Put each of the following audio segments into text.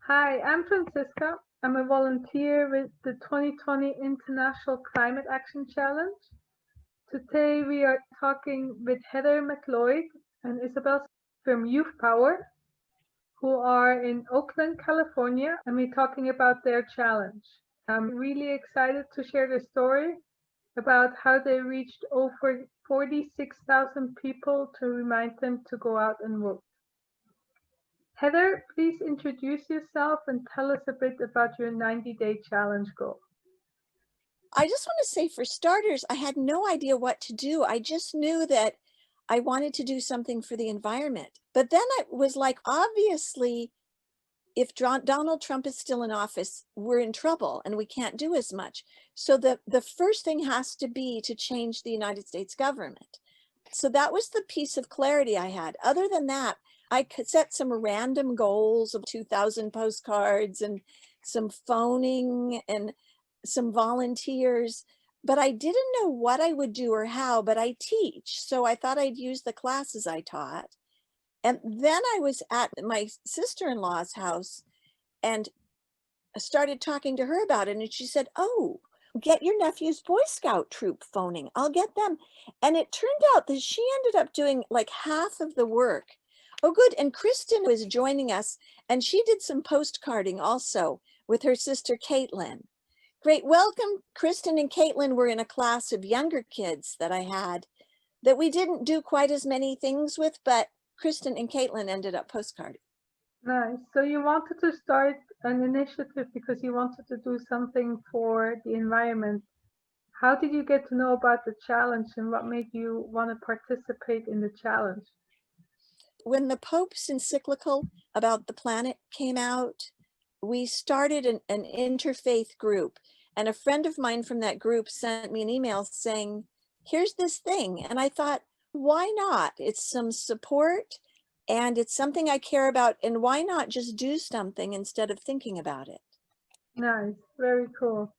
Hi, I'm Francisca. I'm a volunteer with the 2020 International Climate Action Challenge. Today we are talking with Heather Macleod and Isabel from Youthpower, who are in Oakland, California, and we're talking about their challenge. I'm really excited to share the story about how they reached over 46,000 people to remind them to go out and vote. Heather, please introduce yourself and tell us a bit about your 90-day challenge goal. I just want to say, for starters, I had no idea what to do. I just knew that I wanted to do something for the environment. But then I was like, obviously, if Donald Trump is still in office, we're in trouble and we can't do as much. So the first thing has to be to change the United States government. So that was the piece of clarity I had. Other than that, I could set some random goals of 2,000 postcards and some phoning and some volunteers, but I didn't know what I would do or how, but I teach. So I thought I'd use the classes I taught. And then I was at my sister-in-law's house and started talking to her about it. And she said, "Oh, get your nephew's Boy Scout troop phoning. I'll get them." And it turned out that she ended up doing like half of the work. Oh, good. And Kristen was joining us, and she did some postcarding also with her sister Caitlin. Great. Welcome. Kristen and Caitlin were in a class of younger kids that I had that we didn't do quite as many things with, but Kristen and Caitlin ended up postcarding. Nice. So you wanted to start an initiative because you wanted to do something for the environment. How did you get to know about the challenge and what made you want to participate in the challenge? When the Pope's encyclical about the planet came out, we started an interfaith group. And a friend of mine from that group sent me an email saying, "Here's this thing." And I thought, why not? It's some support and it's something I care about. And why not just do something instead of thinking about it? Nice. Very cool.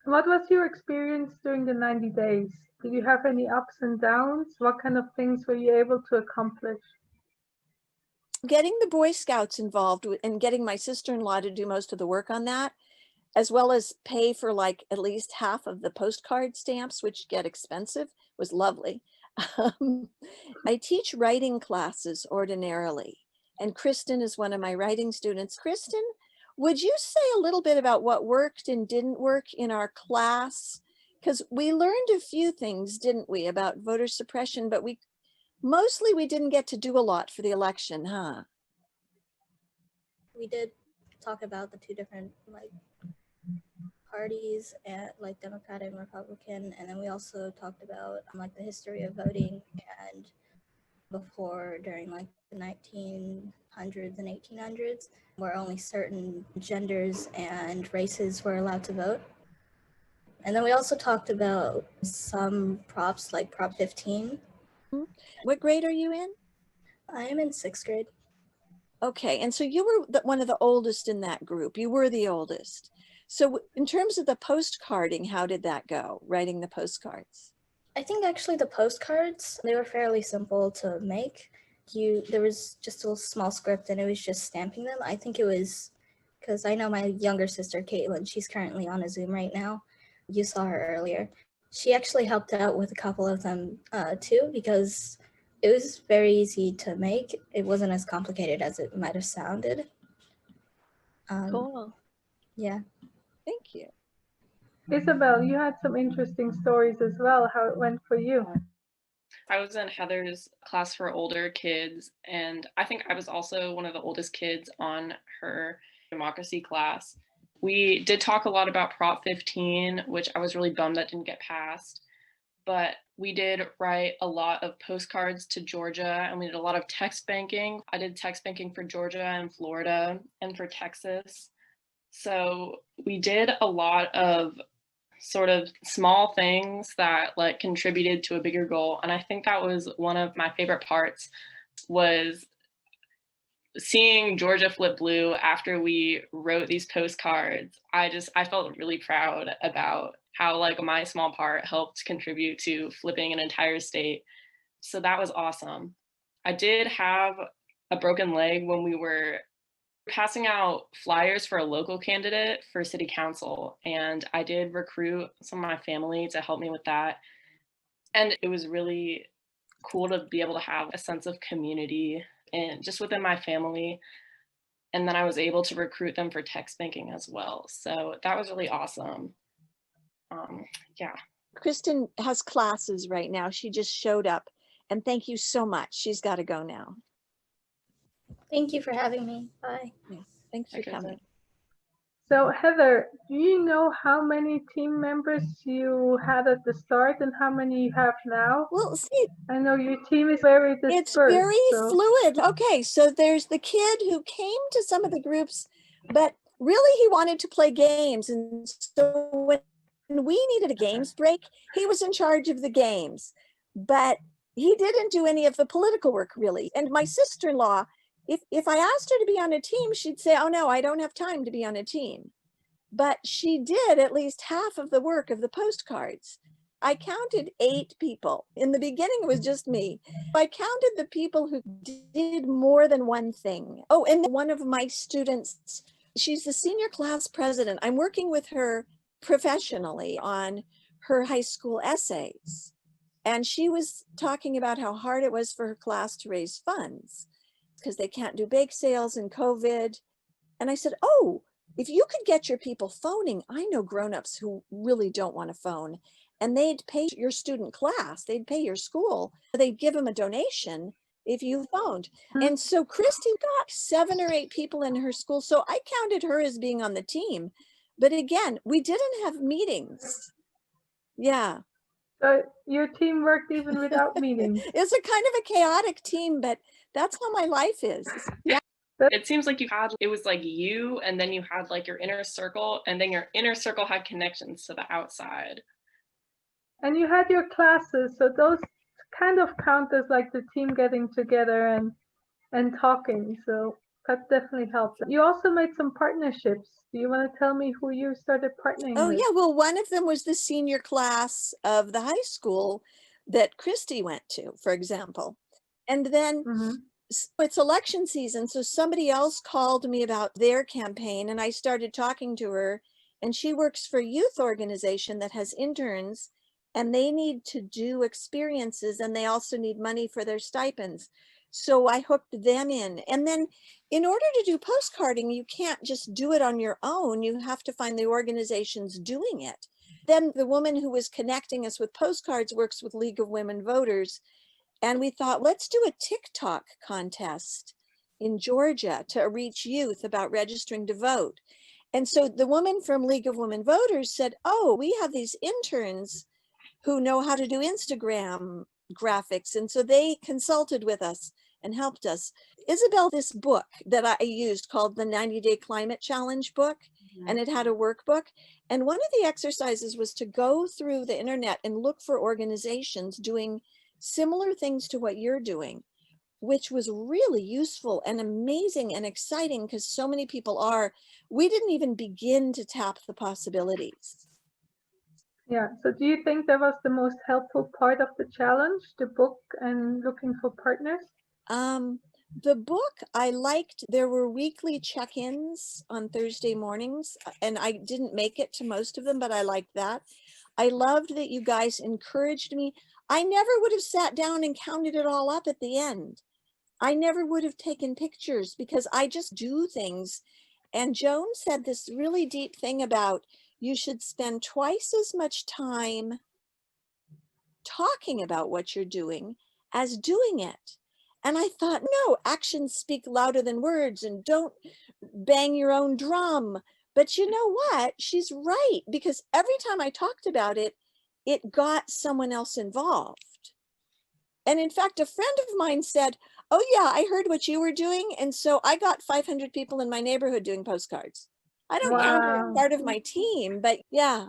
And what was your experience during the 90 days? Did you have any ups and downs? What kind of things were you able to accomplish? Getting the Boy Scouts involved and getting my sister-in-law to do most of the work on that, as well as pay for like at least half of the postcard stamps, which get expensive, was lovely. Um, I teach writing classes ordinarily, and Kristen is one of my writing students. Kristen, would you say a little bit about what worked and didn't work in our class? Because we learned a few things, didn't we, about voter suppression, but we didn't get to do a lot for the election, huh? We did talk about the two different parties, and Democratic and Republican, and then we also talked about the history of voting and before during the 1900s and 1800s, where only certain genders and races were allowed to vote. And then we also talked about some props like Prop 15. What grade are you in? I am in 6th grade. Okay, and so you were one of the oldest in that group. You were the oldest. So in terms of the postcarding, how did that go, writing the postcards? I think actually the postcards, they were fairly simple to make. There was just a small script and it was just stamping them. I think it was because I know my younger sister, Caitlin, she's currently on a Zoom right now. You saw her earlier. She actually helped out with a couple of them too, because it was very easy to make. It wasn't as complicated as it might have sounded. Cool. Yeah. Thank you. Isabel, you had some interesting stories as well, how it went for you. I was in Heather's class for older kids, and I think I was also one of the oldest kids on her democracy class. We did talk a lot about Prop 15, which I was really bummed that didn't get passed. But we did write a lot of postcards to Georgia, and we did a lot of text banking. I did text banking for Georgia and Florida and for Texas. So we did a lot of sort of small things that contributed to a bigger goal. And I think that was one of my favorite parts, was seeing Georgia flip blue after we wrote these postcards. I felt really proud about how my small part helped contribute to flipping an entire state. So that was awesome. I did have a broken leg when we were Passing out flyers for a local candidate for city council, and I did recruit some of my family to help me with that. And it was really cool to be able to have a sense of community and just within my family. And then I was able to recruit them for text banking as well. So that was really awesome. Yeah. Kristen has classes right now. She just showed up, and thank you so much. She's got to go now. Thank you for having me. Bye. Yeah, thanks for Okay, coming. So Heather, do you know how many team members you had at the start and how many you have now? Well, see, I know your team is very it's dispersed. very so- fluid. Okay, so there's the kid who came to some of the groups, but really he wanted to play games. And so when we needed a games break, he was in charge of the games, but he didn't do any of the political work really. And my sister-in-law, if I asked her to be on a team, she'd say, oh no, I don't have time to be on a team. But she did at least half of the work of the postcards. I counted 8 people. In the beginning, it was just me. I counted the people who did more than one thing. Oh, and one of my students, she's the senior class president. I'm working with her professionally on her high school essays. And she was talking about how hard it was for her class to raise funds because they can't do bake sales and COVID. And I said, oh, if you could get your people phoning, I know grownups who really don't want to phone, and they'd pay your student class, they'd pay your school, they'd give them a donation if you phoned. And so Christy got 7 or 8 people in her school. So I counted her as being on the team. But again, we didn't have meetings. Yeah. So your team worked even without meetings. It's a kind of a chaotic team, but that's how my life is. Yeah. It seems like it was like you, and then you had like your inner circle, and then your inner circle had connections to the outside. And you had your classes, so those kind of count as like the team getting together and talking. So that definitely helped. You also made some partnerships. Do you want to tell me who you started partnering Oh with? yeah, well, one of them was the senior class of the high school that Christy went to, for example. And then it's election season, so somebody else called me about their campaign, and I started talking to her, and she works for a youth organization that has interns, and they need to do experiences, and they also need money for their stipends. So I hooked them in. And then in order to do postcarding, you can't just do it on your own. You have to find the organizations doing it. Then the woman who was connecting us with postcards works with League of Women Voters. And we thought, let's do a TikTok contest in Georgia to reach youth about registering to vote. And so the woman from League of Women Voters said, oh, we have these interns who know how to do Instagram graphics. And so they consulted with us and helped us. Isabel, this book that I used called the 90-Day Climate Challenge book, and it had a workbook. And one of the exercises was to go through the internet and look for organizations doing similar things to what you're doing, which was really useful and amazing and exciting because so many people are. We didn't even begin to tap the possibilities. Yeah, so do you think that was the most helpful part of the challenge, the book and looking for partners? The book I liked. There were weekly check-ins on Thursday mornings, and I didn't make it to most of them, but I liked that. I loved that you guys encouraged me. I never would have sat down and counted it all up at the end. I never would have taken pictures because I just do things. And Joan said this really deep thing about you should spend twice as much time talking about what you're doing as doing it. And I thought, no, actions speak louder than words, and don't bang your own drum. But you know what? She's right, because every time I talked about it, it got someone else involved. And in fact, a friend of mine said, oh yeah, I heard what you were doing. And so I got 500 people in my neighborhood doing postcards. I don't count it as part of my team, but yeah.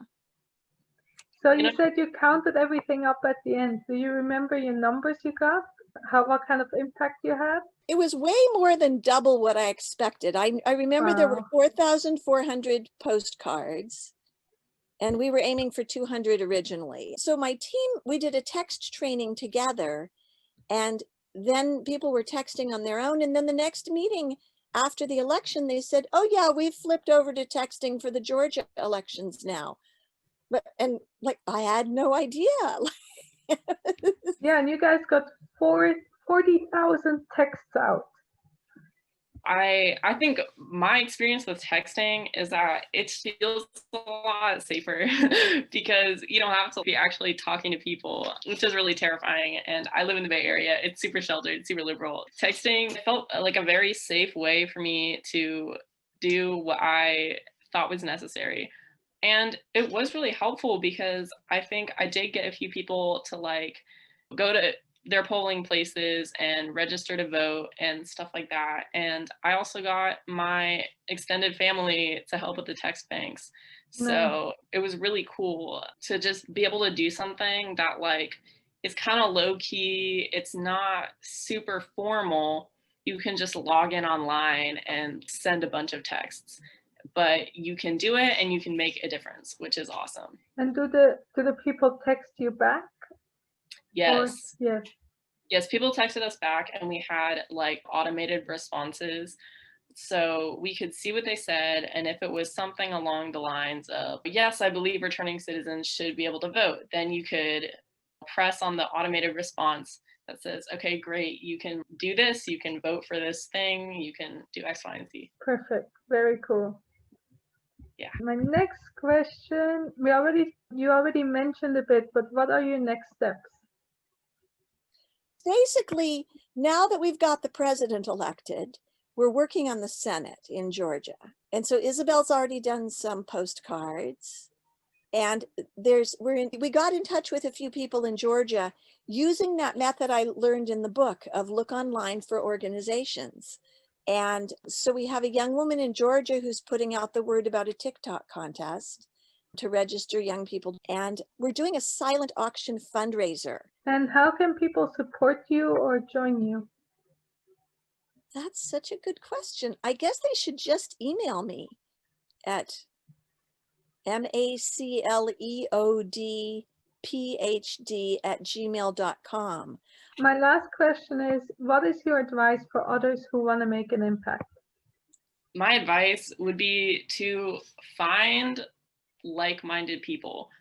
So you said you counted everything up at the end. Do you remember your numbers you got? What kind of impact you had? It was way more than double what I expected. I remember there were 4,400 postcards, and we were aiming for 200 originally. So my team, we did a text training together, and then people were texting on their own. And then the next meeting, after the election, they said, oh yeah, we've flipped over to texting for the Georgia elections now. But, and like, I had no idea. Yeah, and you guys got 40,000 texts out. I think my experience with texting is that it feels a lot safer because you don't have to be actually talking to people, which is really terrifying. And I live in the Bay Area. It's super sheltered, super liberal. Texting felt like a very safe way for me to do what I thought was necessary. And it was really helpful because I think I did get a few people to like go to their polling places and register to vote and stuff like that. And I also got my extended family to help with the text banks. So it was really cool to just be able to do something that like is kind of low key. It's not super formal. You can just log in online and send a bunch of texts, but you can do it and you can make a difference, which is awesome. And do the people text you back? Yes. Yes. Yes, people texted us back and we had like automated responses. So we could see what they said. And if it was something along the lines of, yes, I believe returning citizens should be able to vote, then you could press on the automated response that says, okay, great, you can do this, you can vote for this thing, you can do X, Y, and Z. Perfect. Very cool. Yeah. My next question, you already mentioned a bit, but what are your next steps? Basically, now that we've got the president elected, we're working on the Senate in Georgia. And so Isabel's already done some postcards. And we got in touch with a few people in Georgia using that method I learned in the book of look online for organizations. And so we have a young woman in Georgia who's putting out the word about a TikTok contest to register young people. And we're doing a silent auction fundraiser. And how can people support you or join you? That's such a good question. I guess they should just email me at macleodphd@gmail.com. My last question is, what is your advice for others who want to make an impact? My advice would be to find like-minded people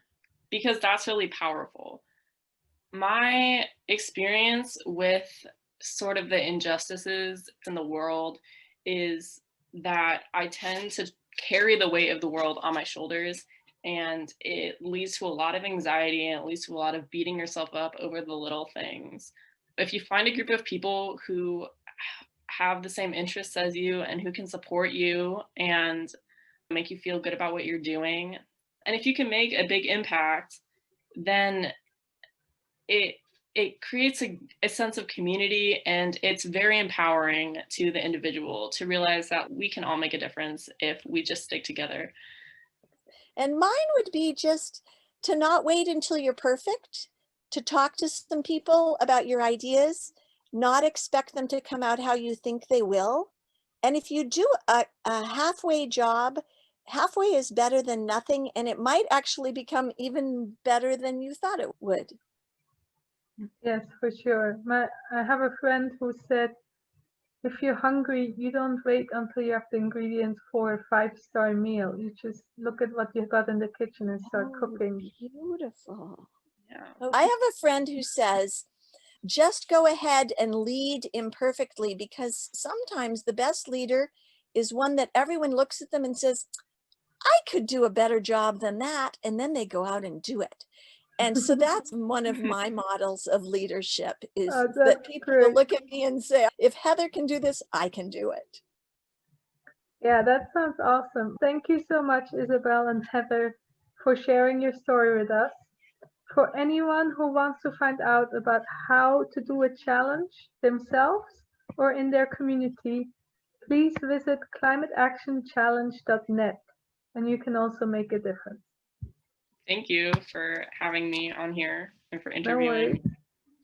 because that's really powerful. My experience with sort of the injustices in the world is that I tend to carry the weight of the world on my shoulders, and it leads to a lot of anxiety and it leads to a lot of beating yourself up over the little things. If you find a group of people who have the same interests as you and who can support you and make you feel good about what you're doing, and if you can make a big impact, then it creates a sense of community, and it's very empowering to the individual to realize that we can all make a difference if we just stick together. And mine would be just to not wait until you're perfect, to talk to some people about your ideas, not expect them to come out how you think they will. And if you do a halfway job, halfway is better than nothing, and it might actually become even better than you thought it would. Yes, for sure. I have a friend who said, if you're hungry, you don't wait until you have the ingredients for a 5-star meal. You just look at what you've got in the kitchen and start cooking. Beautiful. Yeah. I have a friend who says, just go ahead and lead imperfectly, because sometimes the best leader is one that everyone looks at them and says, I could do a better job than that. And then they go out and do it. And so that's one of my models of leadership, is that people will look at me and say, if Heather can do this, I can do it. Yeah, that sounds awesome. Thank you so much, Isabel and Heather, for sharing your story with us. For anyone who wants to find out about how to do a challenge themselves or in their community, please visit climateactionchallenge.net, and you can also make a difference. Thank you for having me on here and for No interviewing. worries.